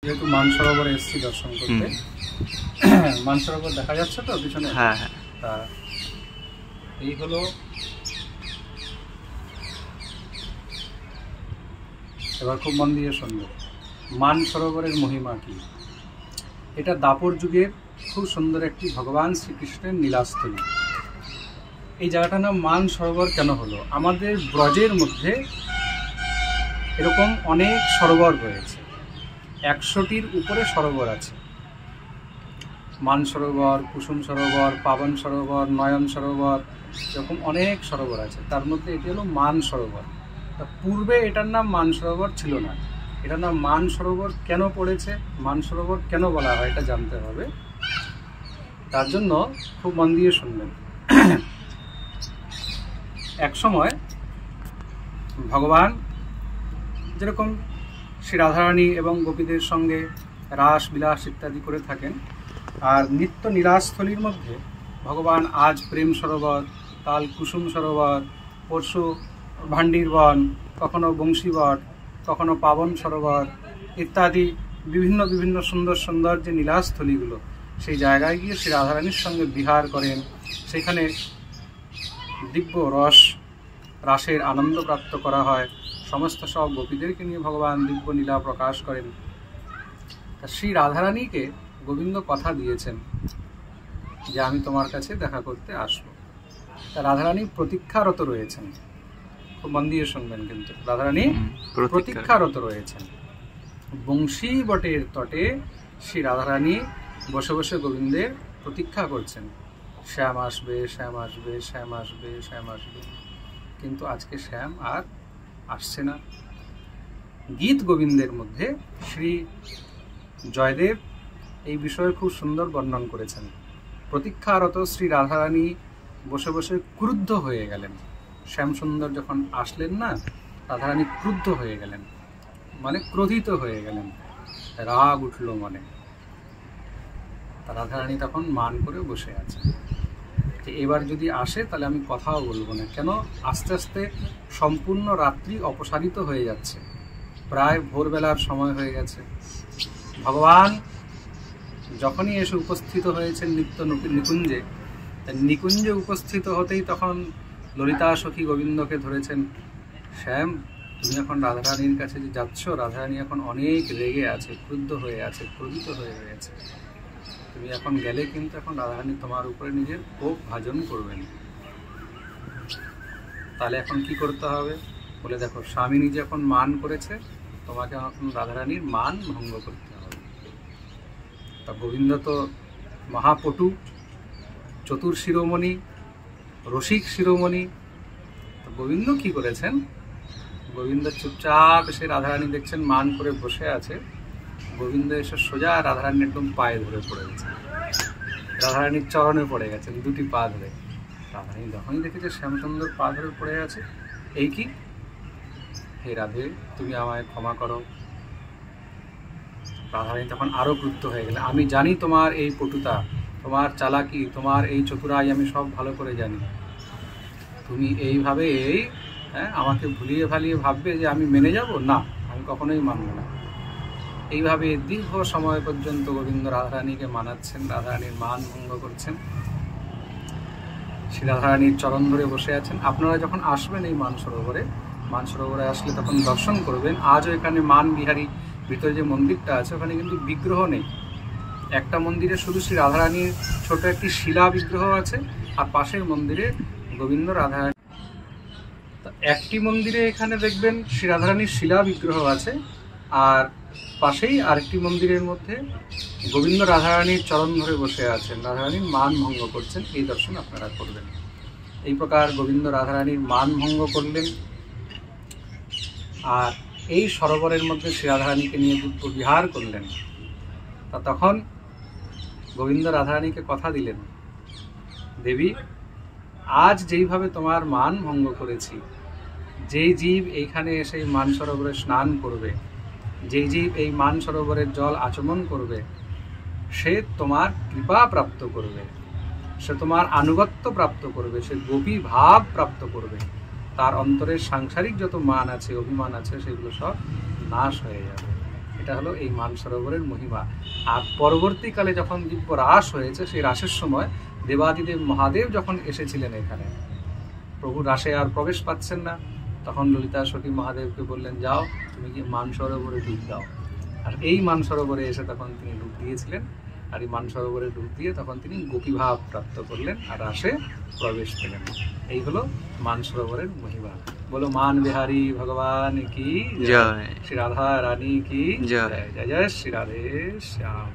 যেহেতু মানসরোবরে এসেছি দর্শন করতে, মানসরোবর দেখা যাচ্ছে তো পিছনে? হ্যাঁ হ্যাঁ। তা এই হলো, এবার খুব মন দিয়ে শুনবে মানসরোবরের মহিমা কি। এটা দাপর যুগের খুব সুন্দর একটি ভগবান শ্রীকৃষ্ণের নীলাস্থলী। এই জায়গাটার নাম মানসরোবর কেন হলো? আমাদের ব্রজের মধ্যে এরকম অনেক সরোবর রয়েছে, 100টির উপরে সরোবর আছে। মানসরোবর, কুসুম সরোবর, পাবন সরোবর, নয়ন সরোবর, এরকম অনেক সরোবর আছে। তার মধ্যে এটি হলো মানসরোবর। পূর্বে এটার নাম মানসরোবর ছিল না। এটার নাম মানসরোবর কেন পড়েছে, মানসরোবর কেন বলা হয়, এটা জানতে হবে। তার জন্য খুব মন দিয়ে শুনবেন। এক সময় ভগবান যেরকম শ্রী রাধারানী এবং গোপীদের সঙ্গে রাস বিলাস ইত্যাদি করে থাকেন, আর নিত্য নীলাস্থলীর মধ্যে ভগবান আজ প্রেম সরোবর, কাল কুসুম সরোবর, পরশু ভান্ডির বন, কখনো বংশীবট, কখনো পাবন সরোবর ইত্যাদি বিভিন্ন বিভিন্ন সুন্দর সুন্দর যে নীলাস্থলীগুলো, সেই জায়গায় গিয়ে শ্রী রাধারানীর সঙ্গে বিহার করেন। সেখানে দিব্য রাসের আনন্দ প্রাপ্ত করা হয়। সমস্ত সব গোপীদেরকে নিয়ে ভগবান দিব্য লীলা প্রকাশ করেন। তা শ্রী রাধারানীকে গোবিন্দ কথা দিয়েছেন যে আমি তোমার কাছে দেখা করতে আসবো। তা রাধারানী প্রতীক্ষারত রয়েছেন। খুব মন দিয়ে শুনবেন কিন্তু, রাধারানী প্রতীক্ষারত রয়েছেন। বংশী বটের তটে শ্রী রাধারানী বসে বসে গোবিন্দের প্রতীক্ষা করছেন। শ্যাম আসবে, শ্যাম আসবে, শ্যাম আসবে, শ্যাম আসবে, কিন্তু আজকে শ্যাম আর আসছে না। গীত গোবিন্দের মধ্যে শ্রী জয়দেব এই বিষয়ে খুব সুন্দর বর্ণন করেছেন। প্রতীক্ষারত শ্রী রাধারানী বসে বসে ক্রুদ্ধ হয়ে গেলেন। শ্যামসুন্দর যখন আসলেন না, রাধারানী ক্রুদ্ধ হয়ে গেলেন, মানে ক্রোধিত হয়ে গেলেন, রাগ উঠল মনে। রাধারানী তখন মান করে বসে আছে যে এবার যদি আসে তাহলে আমি কথাও বলবো না। কেন? আস্তে আস্তে সম্পূর্ণ রাত্রি অপসারিত হয়ে যাচ্ছে, প্রায় ভোরবেলার সময় হয়ে গেছে। ভগবান যখনই এসে উপস্থিত হয়েছেন নিত্য নিকুঞ্জে, নিকুঞ্জে উপস্থিত হতেই তখন ললিতা সখী গোবিন্দকে ধরেছেন, শ্যাম তুমি এখন রাধারানীর কাছে যে যাচ্ছ, রাধারানী এখন অনেক রেগে আছে, ক্রুদ্ধ হয়ে আছে, ক্রোধিত হয়ে রয়েছে। তুমি এখন গেলে কিন্তু এখন রাধারানী তোমার উপরে নিজের ক্ষোভ ভাজন করবেন। তাহলে এখন কি করতে হবে? বলে দেখো, স্বামী নিজে এখন মান করেছে, তোমাকে এখন রাধারানীর মান ভঙ্গ করতে হবে। তা গোবিন্দ তো মহাপটু, চতুর শিরোমণি, রসিক শিরোমণি। তো গোবিন্দ কি করেছেন? গোবিন্দ চুপচাপ এসে রাধারানী দেখছেন মান করে বসে আছে। গোবিন্দ এসে সোজা রাধারানী একদম পায়ে ধরে পড়ে গেছে, রাধারানীর চরণে পড়ে গেছেন দুটি পা ধরে। রাধারানী যখনই দেখেছে শ্যামসুন্দর পা ধরে পড়ে আছে, এই কি, হে রাধে তুমি আমায় ক্ষমা করো। রাধারানী তখন আরো ক্রুদ্ধ হয়ে গেলেন, আমি জানি তোমার এই পটুতা, তোমার চালাকি, তোমার এই চতুরাই আমি সব ভালো করে জানি। তুমি এইভাবে আমাকে ভুলিয়ে ভালিয়ে ভাববে যে আমি মেনে যাব? না, আমি কখনোই মানব না। এইভাবে দীর্ঘ সময় পর্যন্ত গোবিন্দ রাধারানীকে মানাচ্ছেন, রাধারানীর মান ভঙ্গ করছেন। শ্রী রাধারানীর চরণ ধরে বসে আছেন। আপনারা যখন আসবেন এই মানসরোবরে আসলে তখন দর্শন করবেন। আজও এখানে মান বিহারী ভিতরে যে মন্দিরটা আছে, ওখানে কিন্তু বিগ্রহ নেই। একটা মন্দিরে শুধু শ্রী রাধারানীর ছোট একটি শিলা বিগ্রহ আছে, আর পাশের মন্দিরে গোবিন্দ রাধারানী। একটি মন্দিরে এখানে দেখবেন শ্রী রাধারানীর শিলা বিগ্রহ আছে, আর পাশেই আরেকটি মন্দিরের মধ্যে গোবিন্দ রাধারানীর চরণ ধরে বসে আছেন, রাধারানীর মান ভঙ্গ করছেন। এই দর্শন আপনারা করবেন। এই প্রকার গোবিন্দ রাধারানীর মান ভঙ্গ করলেন, আর এই সরোবরের মধ্যে শ্রী রাধারানীকে নিয়ে দিব্য বিহার করলেন। তা তখন গোবিন্দ রাধারানীকে কথা দিলেন, দেবী আজ যেইভাবে তোমার মান ভঙ্গ করেছি, যেই জীব এইখানে এসে মানসরোবরে স্নান করবে, যেই জীব এই মানসরোবরের জল আচমন করবে, সে তোমার কৃপা প্রাপ্ত করবে, সে তোমার আনুগত্য প্রাপ্ত করবে, সে গোপী ভাব প্রাপ্ত করবে। তার অন্তরের সাংসারিক যত মান আছে, অভিমান আছে, সেগুলো সব নাশ হয়ে যাবে। এটা হলো এই মানসরোবরের মহিমা। আর পরবর্তীকালে যখন দিব্য রাস হয়েছে, সেই রাসের সময় দেবাদিদেব মহাদেব যখন এসেছিলেন এখানে, প্রভু রাসে আর প্রবেশ পাচ্ছেন না, তখন ললিতা সখী মহাদেবকে বললেন, যাও তুমি কি মানসরোবরে ডুব দাও। আর এই মানসরোবরে এসে তখন তিনি ডুব দিয়েছিলেন। আর এই মানসরোবরে ডুব দিয়ে তখন তিনি গোপীভাব প্রাপ্ত করলেন আর রাসে প্রবেশ পেলেন। এই হলো মানসরোবরের মহিমা। বলো মান বিহারী ভগবান কি জয়, শ্রী রাধা রানী কি জয়, জয় জয় শ্রী রাধে শ্যাম।